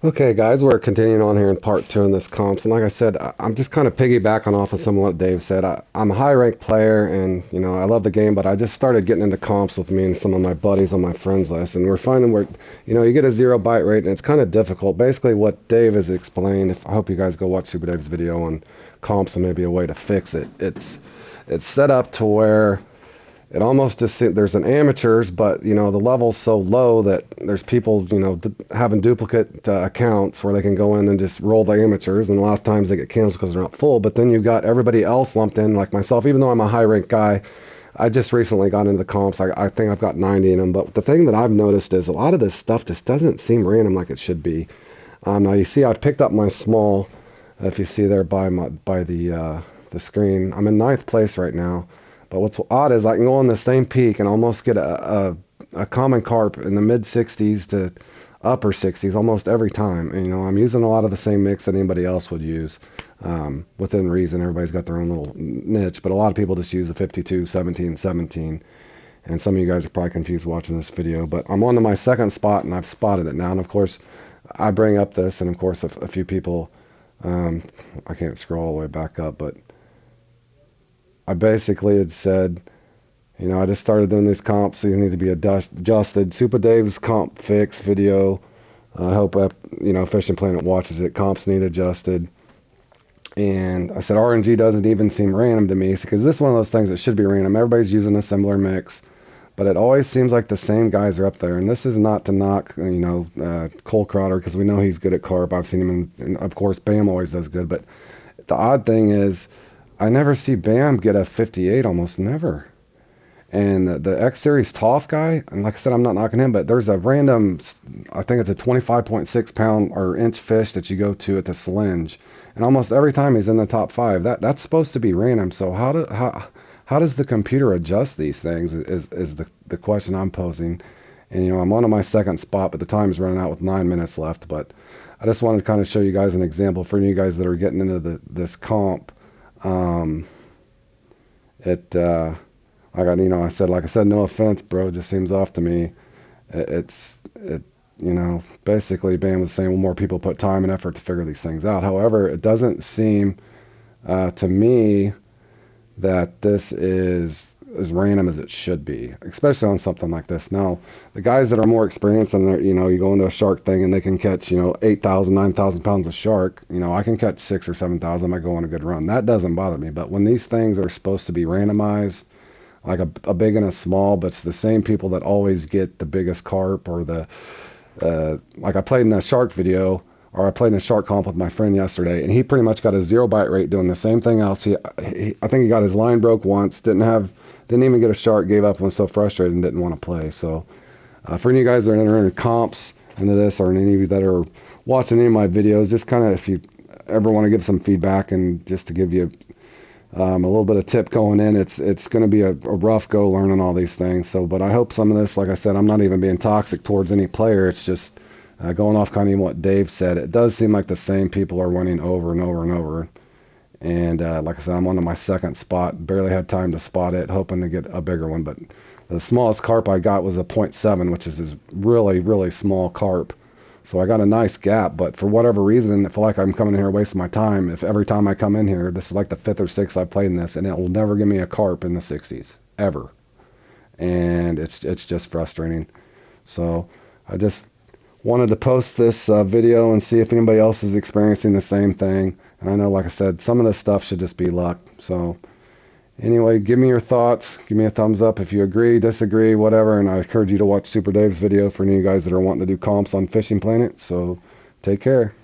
Okay, guys, we're continuing on here in part two in this comps, and like I said, I'm just kind of piggybacking off of some of what Dave said. I'm a high-ranked player, and I love the game, but I just started getting into comps with me and some of my buddies on my friends list, and we're finding where, you get a zero bite rate, and it's kind of difficult. Basically, what Dave has explained, I hope you guys go watch Super Dave's video on comps and maybe a way to fix it. It's set up to where it almost just there's an amateurs, but the level's so low that there's people having duplicate accounts where they can go in and just roll the amateurs, and a lot of times they get canceled because they're not full. But then you've got everybody else lumped in, like myself. Even though I'm a high ranked guy, I just recently got into the comps. I think I've got 90 in them. But the thing that I've noticed is a lot of this stuff just doesn't seem random like it should be. Now you see, I picked up my small. If you see there by the screen, I'm in ninth place right now. But what's odd is I can go on the same peak and almost get a common carp in the mid 60s to upper 60s almost every time. And, I'm using a lot of the same mix that anybody else would use, within reason. Everybody's got their own little niche, but a lot of people just use the 52, 17, 17. And some of you guys are probably confused watching this video, but I'm on to my second spot and I've spotted it now. And of course, I bring up this, and of course, a few people, I can't scroll all the way back up, but I basically had said, I just started doing these comps. These need to be adjusted. Super Dave's comp fix video. I hope, Fishing Planet watches it. Comps need adjusted. And I said RNG doesn't even seem random to me, because this is one of those things that should be random. Everybody's using a similar mix, but it always seems like the same guys are up there. And this is not to knock, Cole Crowder, because we know he's good at carp. I've seen him, and of course, Bam always does good. But the odd thing is, I never see Bam get a 58, almost never. And the X Series Toff guy, and like I said, I'm not knocking him, but there's a random, I think it's a 25.6 pound or inch fish that you go to at the Slinge, and almost every time he's in the top five. That's supposed to be random. So how does the computer adjust these things? Is the question I'm posing. And I'm on to my second spot, but the time's running out with 9 minutes left. But I just wanted to kind of show you guys an example for you guys that are getting into this comp. I said, no offense, bro. It just seems off to me. Basically, Bam was saying, well, more people put time and effort to figure these things out. However, it doesn't seem to me that this is as random as it should be, especially on something like this. Now, the guys that are more experienced, and you go into a shark thing and they can catch, 8,000, 9,000 pounds of shark. I can catch 6 or 7,000. I might go on a good run. That doesn't bother me. But when these things are supposed to be randomized, like a big and a small, but it's the same people that always get the biggest carp, or like I played in that shark video, or I played in a shark comp with my friend yesterday, and he pretty much got a zero bite rate doing the same thing else. I think he got his line broke once, didn't even get a shark, gave up and was so frustrated and didn't want to play. So for any of you guys that are entering comps into this, or any of you that are watching any of my videos, just kind of, if you ever want to give some feedback, and just to give you a little bit of tip going in, it's going to be a rough go learning all these things. So, but I hope some of this, like I said, I'm not even being toxic towards any player. It's just going off kind of what Dave said. It does seem like the same people are winning over and over and over. And like I said, I'm on to my second spot. Barely had time to spot it, hoping to get a bigger one. But the smallest carp I got was a .7, which is this really, really small carp. So I got a nice gap, but for whatever reason, I feel like I'm coming in here wasting my time. If every time I come in here, this is like the 5th or 6th I've played in this, and it will never give me a carp in the 60s, ever. And it's just frustrating. So I just wanted to post this video and see if anybody else is experiencing the same thing. And I know, like I said, some of this stuff should just be luck. So anyway, give me your thoughts. Give me a thumbs up if you agree, disagree, whatever. And I encourage you to watch Super Dave's video for any of you guys that are wanting to do comps on Fishing Planet. So take care.